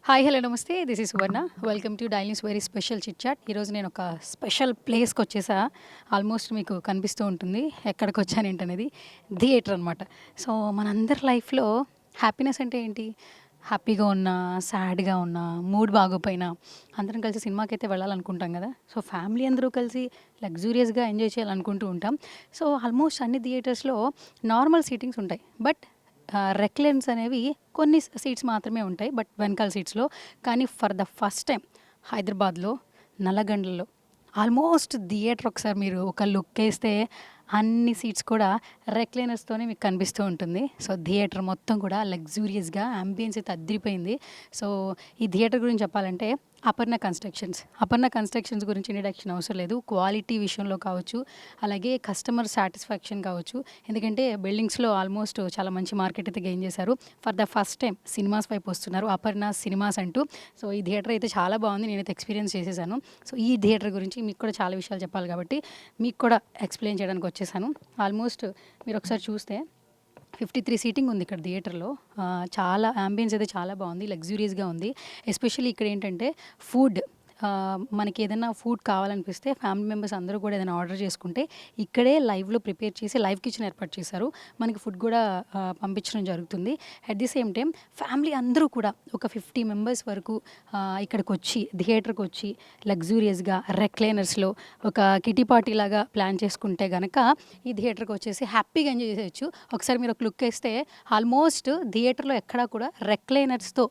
Hi hello namaste this is Suvarna welcome to daily news very special chit chat. ఈరోజు నేను ఒక special ప్లేస్కి వచ్చేసా. ఆల్మోస్ట్ మీకు కనిపిస్తూ ఉంటుంది ఎక్కడికి వచ్చాను ఏంటనేది. థియేటర్ అనమాట. సో మనందరి లైఫ్లో హ్యాపీనెస్ అంటే ఏంటి? హ్యాపీగా ఉన్నా, సాడ్గా ఉన్నా, మూడ్ బాగోపోయినా అందరం కలిసి సినిమాకి అయితే వెళ్ళాలనుకుంటాం కదా. సో ఫ్యామిలీ అందరూ కలిసి లగ్జూరియస్గా ఎంజాయ్ చేయాలనుకుంటూ ఉంటాం. సో ఆల్మోస్ట్ అన్ని థియేటర్స్లో నార్మల్ సీటింగ్స్ ఉంటాయి. బట్ రెక్లెన్స్ అనేవి కొన్ని సీట్స్ మాత్రమే ఉంటాయి బట్ వెనకాల సీట్స్లో. కానీ ఫర్ ద ఫస్ట్ టైం హైదరాబాద్లో నల్లగండ్లలో ఆల్మోస్ట్ థియేటర్ ఒకసారి మీరు ఒక లుక్ వేస్తే అన్ని సీట్స్ కూడా రెక్లైనర్స్తోనే మీకు కనిపిస్తూ ఉంటుంది. సో థియేటర్ మొత్తం కూడా లగ్జూరియస్గా అంబియన్స్ అయితే అదిరిపోయింది. సో ఈ థియేటర్ గురించి చెప్పాలంటే అపర్ణ కన్స్ట్రక్షన్స్ గురించి ఇంట్రడక్షన్ అవసరం లేదు. క్వాలిటీ విషయంలో కావచ్చు, అలాగే కస్టమర్ సాటిస్ఫాక్షన్ కావచ్చు. ఎందుకంటే బిల్డింగ్స్లో ఆల్మోస్ట్ చాలా మంచి మార్కెట్ అయితే గెయిన్ చేశారు. For the first time cinemas వైపు వస్తున్నారు, అపర్ణ సినిమాస్ అంటూ. సో ఈ థియేటర్ అయితే చాలా బాగుంది, నేనైతే ఎక్స్పీరియన్స్ చేసేసాను. సో ఈ థియేటర్ గురించి మీకు కూడా చాలా విషయాలు చెప్పాలి కాబట్టి మీకు కూడా ఎక్స్ప్లెయిన్ చేయడానికి వచ్చేసాను. ఆల్మోస్ట్ మీరు ఒకసారి చూస్తే 53 సీటింగ్ ఉంది ఇక్కడ థియేటర్లో. చాలా యాంబియన్స్ అయితే చాలా బాగుంది, లగ్జూరియస్గా ఉంది. ఎస్పెషల్లీ ఇక్కడ ఏంటంటే ఫుడ్, మనకి ఏదైనా ఫుడ్ కావాలనిపిస్తే ఫ్యామిలీ మెంబర్స్ అందరూ కూడా ఏదైనా ఆర్డర్ చేసుకుంటే ఇక్కడే లైవ్లో ప్రిపేర్ చేసి లైవ్ కిచెన్ ఏర్పాటు చేశారు. మనకి ఫుడ్ కూడా పంపించడం జరుగుతుంది. At the same time family అందరూ కూడా ఒక 50 మెంబర్స్ వరకు ఇక్కడికి వచ్చి థియేటర్కి వచ్చి లగ్జూరియస్గా రెక్లైనర్స్లో ఒక కిటీ పార్టీ లాగా ప్లాన్ చేసుకుంటే కనుక ఈ థియేటర్కి వచ్చేసి హ్యాపీగా ఎంజాయ్ చేయొచ్చు. ఒకసారి మీరు ఒక లుక్ వేస్తే ఆల్మోస్ట్ థియేటర్లో ఎక్కడా కూడా రెక్లైనర్స్తో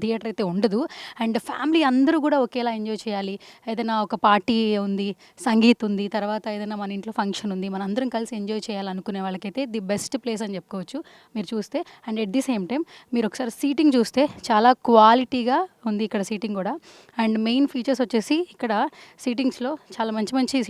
థియేటర్ అయితే ఉండదు. అండ్ ఫ్యామిలీ అందరూ కూడా ఒకేలా ఎంజాయ్ చేయాలి. ఏదైనా ఒక పార్టీ ఉంది, సంగీత్ ఉంది, తర్వాత ఏదైనా మన ఇంట్లో ఫంక్షన్ ఉంది, మన అందరం కలిసి ఎంజాయ్ చేయాలనుకునే వాళ్ళకైతే ది బెస్ట్ ప్లేస్ అని చెప్పుకోవచ్చు మీరు చూస్తే. And at the same time మీరు ఒకసారి సీటింగ్ చూస్తే చాలా క్వాలిటీగా ఉంది ఇక్కడ సీటింగ్ కూడా. అండ్ మెయిన్ ఫీచర్స్ వచ్చేసి ఇక్కడ సీటింగ్స్లో చాలా మంచి మంచి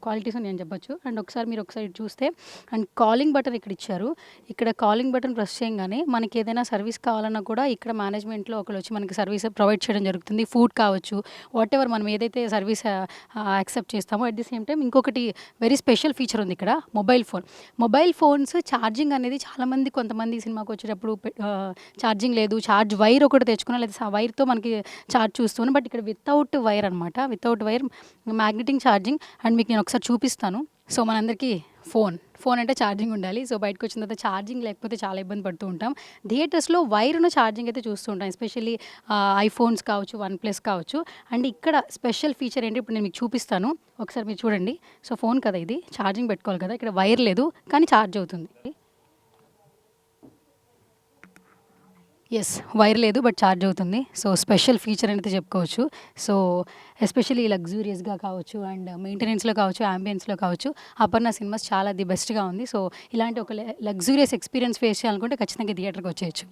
క్వాలిటీస్ అని చెప్పొచ్చు. అండ్ మీరు ఒకసారి చూస్తే అండ్ కాలింగ్ బటన్ ఇక్కడ ఇచ్చారు. ఇక్కడ కాలింగ్ బటన్ ప్రెస్ చేయగానే మనకి ఏదైనా సర్వీస్ కావాలన్నా కూడా ఇక్కడ మేనేజ్మెంట్లో ఒకరు వచ్చి మనకి సర్వీస్ ప్రొవైడ్ చేయడం జరుగుతుంది. ఫుడ్ కావచ్చు, వాట్ ఎవర్ మనం ఏదైతే సర్వీస్ యాక్సెప్ట్ చేస్తామో. అట్ ది సేమ్ టైం ఇంకొకటి వెరీ స్పెషల్ ఫీచర్ ఉంది ఇక్కడ, మొబైల్ ఫోన్స్ ఛార్జింగ్ అనేది చాలామంది కొంతమంది సినిమాకి వచ్చేటప్పుడు ఛార్జింగ్ లేదు, ఛార్జ్ వైర్ ఒకటి తెచ్చుకున్నా, లేదా వైర్తో మనకి ఛార్జ్ చూస్తున్నాం. బట్ ఇక్కడ వితౌట్ వైర్ అనమాట, without wire magnetic charging. And మీకు నేను ఒకసారి చూపిస్తాను. సో మనందరికీ ఫోన్ అంటే ఛార్జింగ్ ఉండాలి. సో బయటకు వచ్చిన తర్వాత ఛార్జింగ్ లేకపోతే చాలా ఇబ్బంది పడుతూ ఉంటాం. థియేటర్స్లో వైర్ను ఛార్జింగ్ అయితే చూస్తూ ఉంటాం, ఎస్పెషల్లీ ఐఫోన్స్ కావచ్చు, OnePlus కావచ్చు. అండ్ ఇక్కడ స్పెషల్ ఫీచర్ ఏంటి ఇప్పుడు నేను మీకు చూపిస్తాను. ఒకసారి మీరు చూడండి. సో ఫోన్ కదా ఇది, ఛార్జింగ్ పెట్టుకోవాలి కదా, ఇక్కడ వైర్ లేదు కానీ ఛార్జ్ అవుతుంది. ఎస్, వైర్ లేదు బట్ ఛార్జ్ అవుతుంది. సో స్పెషల్ ఫీచర్ అనేది చెప్పుకోవచ్చు. సో ఎస్పెషల్లీ లగ్జూరియస్గా కావచ్చు, అండ్ మెయింటెనెన్స్లో కావచ్చు, అంబియన్స్లో కావచ్చు, అపర్ణ సినిమాస్ చాలా ది బెస్ట్గా ఉంది. సో ఇలాంటి ఒక లగ్జూరియస్ ఎక్స్పీరియన్స్ ఫేస్ చేయాలనుకుంటే ఖచ్చితంగా థియేటర్కి వచ్చేయచ్చు.